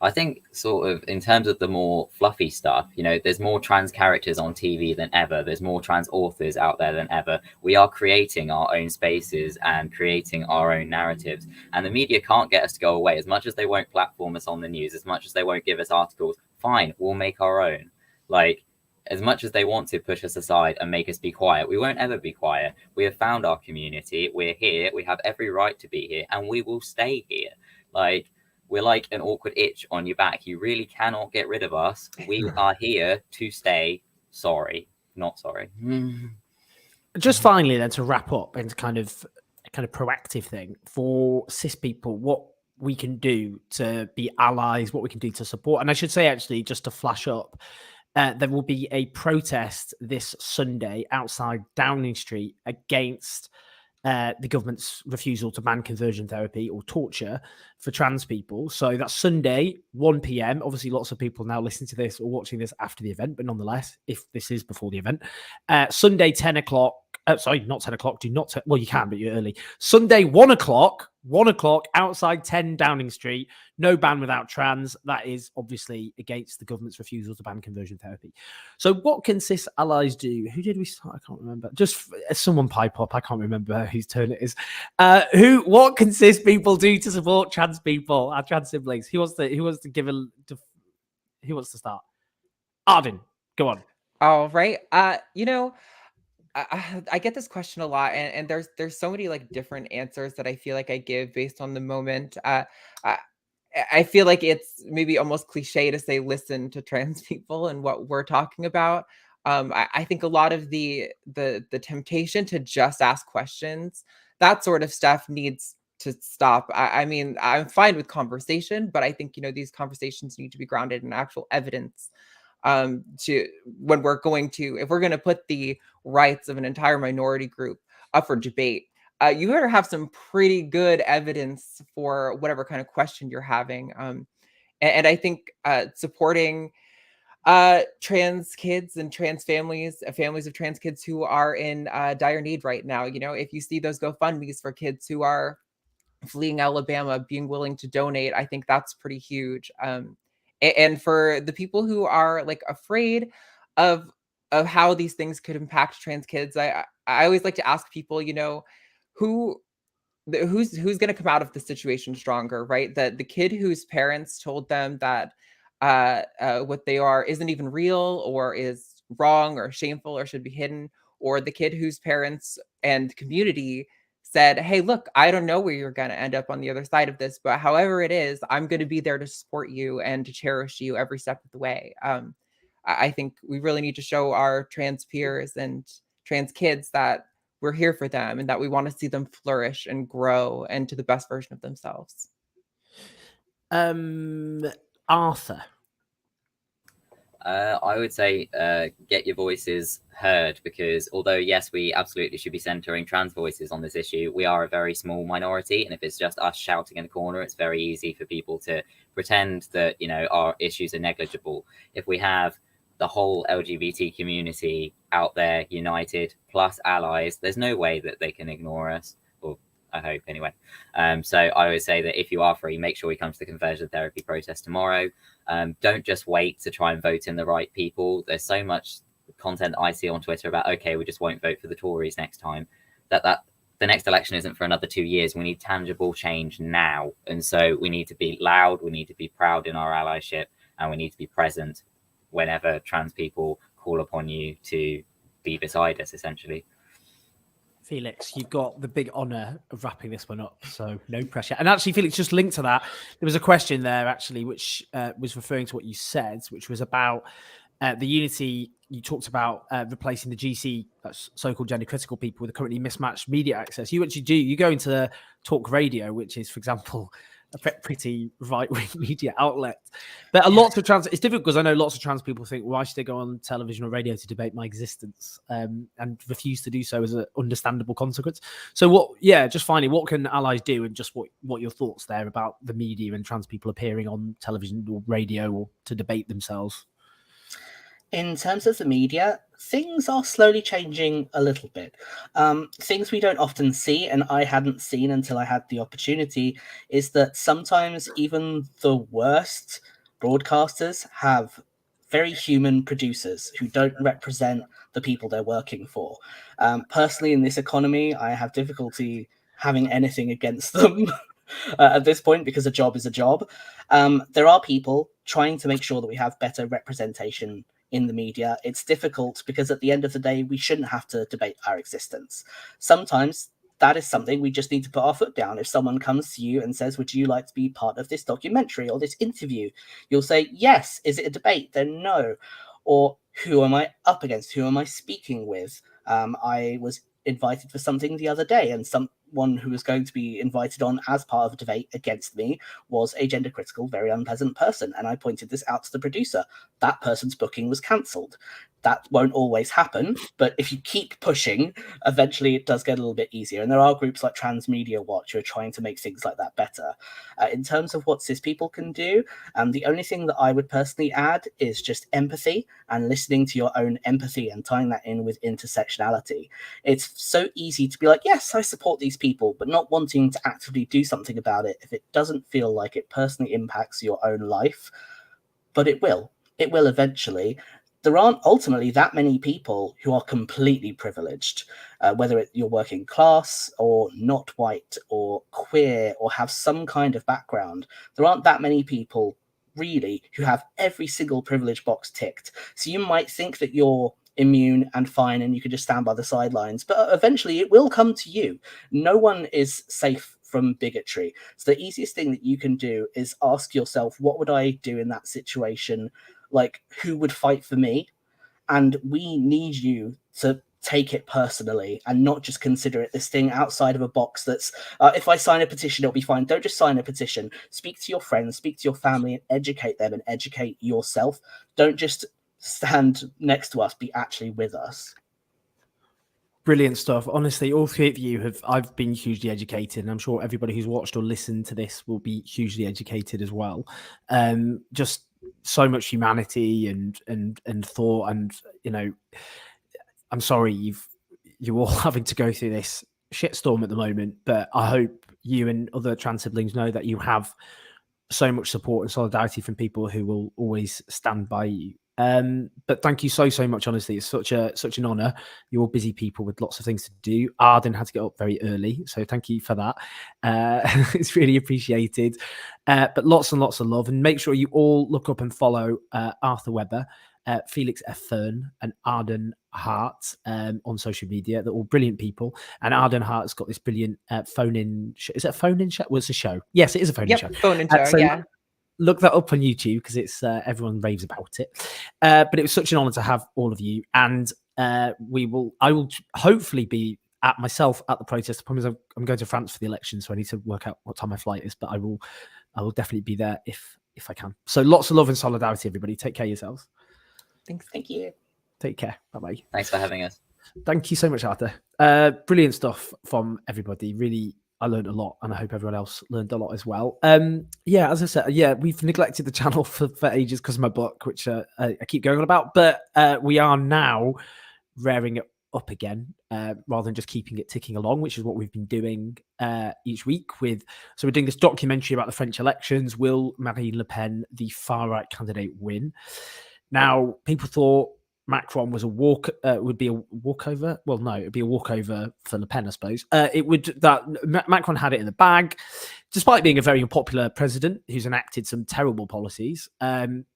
I think sort of in terms of the more fluffy stuff, there's more trans characters on TV than ever. There's more trans authors out there than ever. We are creating our own spaces and creating our own narratives. And the media can't get us to go away. As much as they won't platform us on the news, as much as they won't give us articles, fine, we'll make our own. Like, as much as they want to push us aside and make us be quiet, we won't ever be quiet. We have found our community. We're here. We have every right to be here, and we will stay here. Like, we're like an awkward itch on your back. You really cannot get rid of us. We are here to stay. Sorry, not sorry. Just finally, then, to wrap up and kind of proactive thing for cis people, what we can do to be allies, what we can do to support. And I should say, actually, just to flash up, there will be a protest this Sunday outside Downing Street against the government's refusal to ban conversion therapy or torture for trans people. So that's Sunday, 1 p.m. Obviously, lots of people now listening to this or watching this after the event, but nonetheless, if this is before the event, Sunday, 10 o'clock. Sorry, not 10 o'clock. Well, you can, but you're early. Sunday, 1 o'clock outside 10 Downing Street. No ban without trans. That is obviously against the government's refusal to ban conversion therapy. So what can cis allies do? Who did we start? I can't remember. Just someone pipe up. I can't remember whose turn it is. What can cis people do to support trans people, our trans siblings? Who wants to start? Arden, go on. All right. I get this question a lot, and there's so many like different answers that I feel like I give based on the moment. I feel like it's maybe almost cliche to say listen to trans people and what we're talking about. I think a lot of the temptation to just ask questions, that sort of stuff needs to stop. I mean, I'm fine with conversation, but I think these conversations need to be grounded in actual evidence. If we're going to put the rights of an entire minority group up for debate, you better have some pretty good evidence for whatever kind of question you're having. And I think supporting trans kids and trans families, families of trans kids who are in dire need right now. You know, if you see those GoFundMe's for kids who are fleeing Alabama, being willing to donate, I think that's pretty huge. And for the people who are like afraid of how these things could impact trans kids, I always like to ask people, you know, who's going to come out of the situation stronger, right? The kid whose parents told them that what they are isn't even real or is wrong or shameful or should be hidden, or the kid whose parents and community said, hey, look, I don't know where you're going to end up on the other side of this, but however it is, I'm going to be there to support you and to cherish you every step of the way. I think we really need to show our trans peers and trans kids that we're here for them and that we want to see them flourish and grow and to the best version of themselves. Arthur. I would say get your voices heard, because although, yes, we absolutely should be centering trans voices on this issue, we are a very small minority. And if it's just us shouting in the corner, it's very easy for people to pretend that, you know, our issues are negligible. If we have the whole LGBT community out there united, plus allies, there's no way that they can ignore us. Or I hope anyway. So I would say that if you are free, make sure you come to the conversion therapy protest tomorrow. Don't just wait to try and vote in the right people. There's so much content I see on Twitter about, okay, we just won't vote for the Tories next time. That the next election isn't for another 2 years. We need tangible change now. And so we need to be loud, we need to be proud in our allyship, and we need to be present whenever trans people call upon you to be beside us, essentially. Felix, you've got the big honour of wrapping this one up, so no pressure. And actually, Felix, just linked to that, there was a question there, actually, which was referring to what you said, which was about the unity. You talked about replacing the GC, so-called gender critical people, with the currently mismatched media access. You actually do. You go into talk radio, which is, for example, a pretty right-wing media outlet. But lots of trans, it's difficult because I know lots of trans people think, why should they go on television or radio to debate my existence, and refuse to do so as an understandable consequence. So just finally, what can allies do, and just what your thoughts there about the media and trans people appearing on television or radio or to debate themselves? In terms of the media, things are slowly changing a little bit. Things we don't often see, and I hadn't seen until I had the opportunity, is that sometimes even the worst broadcasters have very human producers who don't represent the people they're working for. Personally, in this economy, I have difficulty having anything against them. At this point, because a job is a job. There are people trying to make sure that we have better representation in the media. It's difficult because at the end of the day, we shouldn't have to debate our existence. Sometimes that is something we just need to put our foot down. If someone comes to you and says, would you like to be part of this documentary or this interview? You'll say, yes. Is it a debate? Then no. Or who am I up against? Who am I speaking with? I was invited for something the other day, and someone who was going to be invited on as part of a debate against me was a gender critical, very unpleasant person. And I pointed this out to the producer. That person's booking was cancelled. That won't always happen, but if you keep pushing, eventually it does get a little bit easier. And there are groups like Transmedia Watch who are trying to make things like that better. In terms of what cis people can do, the only thing that I would personally add is just empathy and listening to your own empathy and tying that in with intersectionality. It's so easy to be like, yes, I support these people, but not wanting to actively do something about it if it doesn't feel like it personally impacts your own life. But it will. It will eventually. There aren't ultimately that many people who are completely privileged, whether you're working class or not white or queer or have some kind of background. There aren't that many people really who have every single privilege box ticked. So you might think that you're immune and fine and you can just stand by the sidelines, but eventually it will come to you. No one is safe from bigotry. So the easiest thing that you can do is ask yourself, what would I do in that situation? Like, who would fight for me? And we need you to take it personally and not just consider it this thing outside of a box that's, if I sign a petition, it'll be fine. Don't just sign a petition. Speak to your friends, speak to your family, and educate them and educate yourself. Don't just stand next to us, be actually with us. Brilliant stuff. Honestly, all three of you I've been hugely educated, and I'm sure everybody who's watched or listened to this will be hugely educated as well. Just so much humanity and thought, and I'm sorry you're all having to go through this shitstorm at the moment, but I hope you and other trans siblings know that you have so much support and solidarity from people who will always stand by you. But thank you so much. Honestly, it's such an honor. You're all busy people with lots of things to do. Arden had to get up very early, so thank you for that. It's really appreciated. But lots and lots of love, and make sure you all look up and follow Arthur Webber, Felix F, Fern and Arden Hart on social media. They're all brilliant people, and Arden Hart's got this brilliant phone-in. Is it a phone-in show? Well, it's a show. Yes, it is a phone-in show. Phone-in show. So yeah. Look that up on YouTube because it's everyone raves about it. But it was such an honor to have all of you, and I will hopefully be at the protest. I promise I'm going to France for the election, so I need to work out what time my flight is. But I will definitely be there if I can. So lots of love and solidarity, everybody. Take care of yourselves. Thanks. Thank you. Take care. Bye-bye. Thanks for having us. Thank you so much, Arthur. Brilliant stuff from everybody. Really, I learned a lot, and I hope everyone else learned a lot as well. As I said, we've neglected the channel for ages because of my book, which I keep going on about, but we are now rearing it up again rather than just keeping it ticking along, which is what we've been doing each week. So we're doing this documentary about the French elections. Will Marine Le Pen, the far-right candidate, win? Now, people thought Macron was would be a walkover. Well, no, it'd be a walkover for Le Pen, I suppose. Macron had it in the bag, despite being a very unpopular president who's enacted some terrible policies.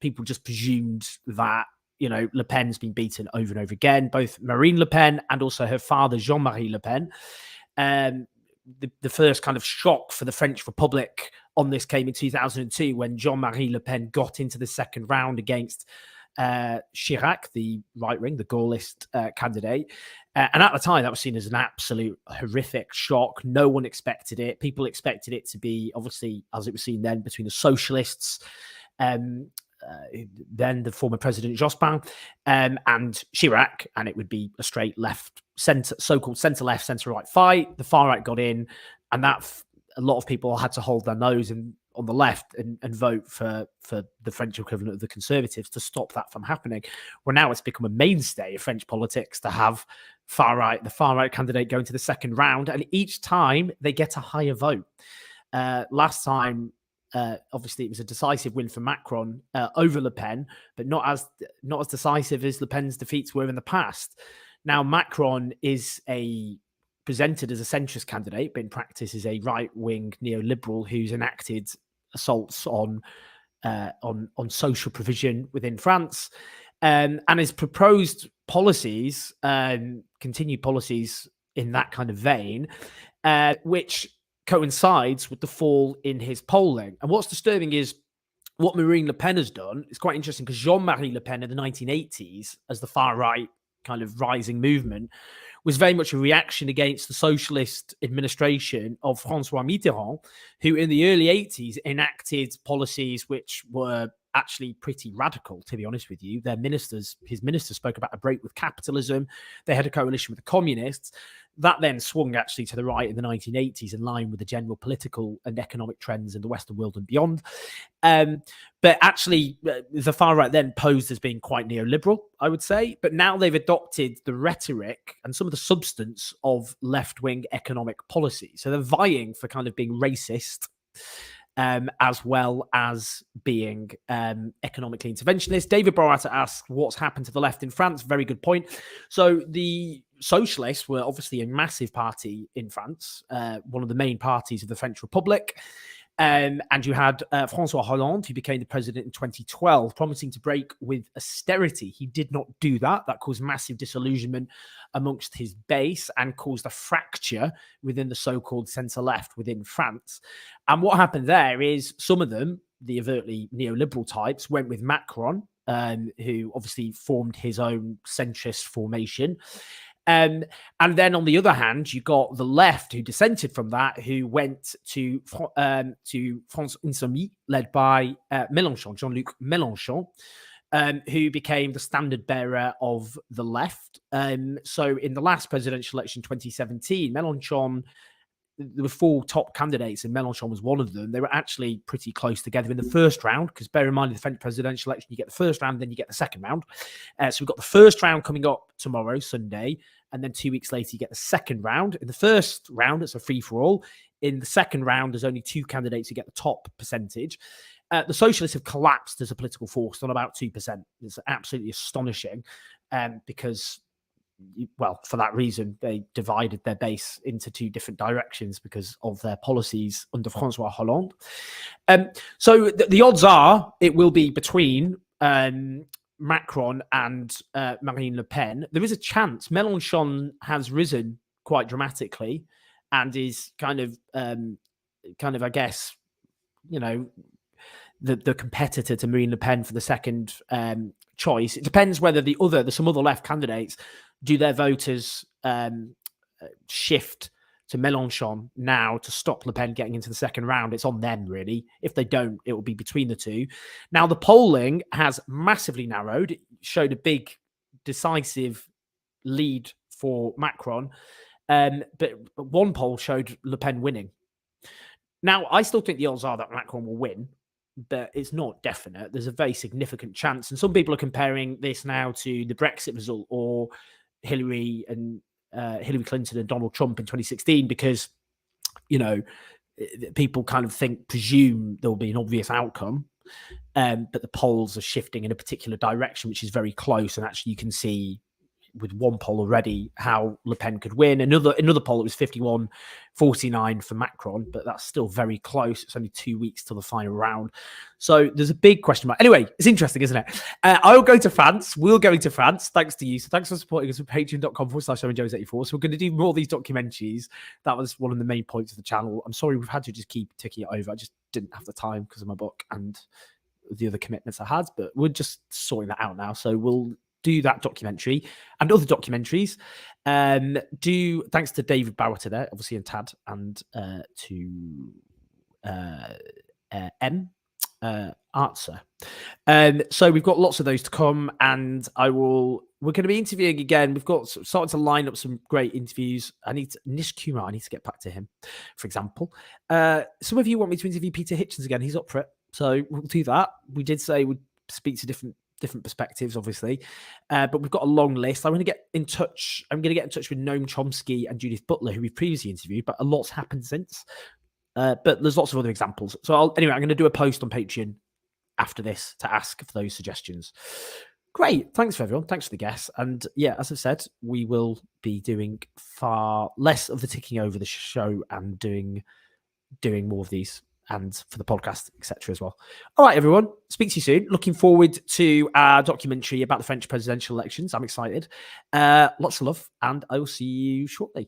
People just presumed that Le Pen's been beaten over and over again. Both Marine Le Pen and also her father Jean-Marie Le Pen. The first kind of shock for the French Republic on this came in 2002 when Jean-Marie Le Pen got into the second round against Chirac, the right-wing, the Gaullist candidate. And at the time, that was seen as an absolute horrific shock. No one expected it. People expected it to be, obviously, as it was seen then, between the socialists, then the former president Jospin, and Chirac, and it would be a straight left, so-called centre-left, centre-right fight. The far-right got in, and that a lot of people had to hold their nose on the left and vote for the French equivalent of the Conservatives to stop that from happening. Well, now it's become a mainstay of French politics to have the far-right candidate go into the second round, and each time they get a higher vote. Last time, obviously, it was a decisive win for Macron over Le Pen, but not as decisive as Le Pen's defeats were in the past. Now, Macron is presented as a centrist candidate, but in practice is a right-wing neoliberal who's enacted assaults on social provision within France, and his proposed policies, continued policies in that kind of vein, which coincides with the fall in his polling. And what's disturbing is what Marine Le Pen has done. It's quite interesting because Jean-Marie Le Pen in the 1980s, as the far-right kind of rising movement, was very much a reaction against the socialist administration of François Mitterrand, who in the early 80s enacted policies which were actually pretty radical, to be honest with you. His ministers spoke about a break with capitalism. They had a coalition with the communists. That then swung actually to the right in the 1980s, in line with the general political and economic trends in the Western world and beyond. But actually, the far right then posed as being quite neoliberal, I would say. But now they've adopted the rhetoric and some of the substance of left-wing economic policy. So they're vying for kind of being racist, as well as being economically interventionist. David Boratta asks, what's happened to the left in France? Very good point. So the socialists were obviously a massive party in France, one of the main parties of the French Republic. And you had François Hollande, who became the president in 2012, promising to break with austerity. He did not do that. That caused massive disillusionment amongst his base and caused a fracture within the so-called centre-left within France. And what happened there is some of them, the overtly neoliberal types, went with Macron, who obviously formed his own centrist formation. And then on the other hand, you got the left who dissented from that, who went to France Insoumise, led by Mélenchon, Jean-Luc Mélenchon, who became the standard bearer of the left. So in the last presidential election, 2017, Mélenchon, there were 4 top candidates and Mélenchon was one of them. They were actually pretty close together in the first round, because bear in mind, in the French presidential election, you get the first round, then you get the second round. So we've got the first round coming up tomorrow, Sunday, and then 2 weeks later, you get the second round. In the first round, it's a free-for-all. In the second round, there's only 2 candidates who get the top percentage. The socialists have collapsed as a political force on about 2%. It's absolutely astonishing because, well, for that reason, they divided their base into 2 different directions because of their policies under François Hollande. So the odds are it will be between Macron and Marine Le Pen. There is a chance. Mélenchon has risen quite dramatically and is kind of, I guess, you know, the competitor to Marine Le Pen for the second choice. It depends whether there's some other left candidates, do their voters shift to Mélenchon now to stop Le Pen getting into the second round. It's on them, really. If they don't, it will be between the 2. Now, the polling has massively narrowed. It showed a big, decisive lead for Macron. But one poll showed Le Pen winning. Now, I still think the odds are that Macron will win, but it's not definite. There's a very significant chance. And some people are comparing this now to the Brexit result or Hillary Clinton and Donald Trump in 2016, because, you know, people kind of presume there will be an obvious outcome, but the polls are shifting in a particular direction, which is very close. And actually, you can see with one poll already how Le Pen could win. Another poll, it was 51-49 for Macron, but that's still very close. It's only 2 weeks till the final round. So there's a big question mark. Anyway, it's interesting, isn't it? I'll go to France. We're going to France, thanks to you. So thanks for supporting us with patreon.com/Jones84. So we're going to do more of these documentaries. That was one of the main points of the channel. I'm sorry we've had to just keep ticking it over. I just didn't have the time because of my book and the other commitments I had, but we're just sorting that out now. So we'll do that documentary and other documentaries. Thanks to David Bauer today, obviously, and Tad, and to Arthur. So we've got lots of those to come, and we're going to be interviewing again. We've got started to line up some great interviews. Nish Kumar, I need to get back to him, for example. Some of you want me to interview Peter Hitchens again. He's up for it, so we'll do that. We did say we'd speak to different perspectives, obviously, but we've got a long list. I'm going to get in touch with Noam Chomsky and Judith Butler, who we've previously interviewed, but a lot's happened since. But there's lots of other examples. So I'm going to do a post on Patreon after this to ask for those suggestions. Great. Thanks for everyone. Thanks for the guests. And yeah, as I've said, we will be doing far less of the ticking over the show and doing more of these, and for the podcast, etc. as well. All right, everyone. Speak to you soon. Looking forward to our documentary about the French presidential elections. I'm excited. Lots of love, and I will see you shortly.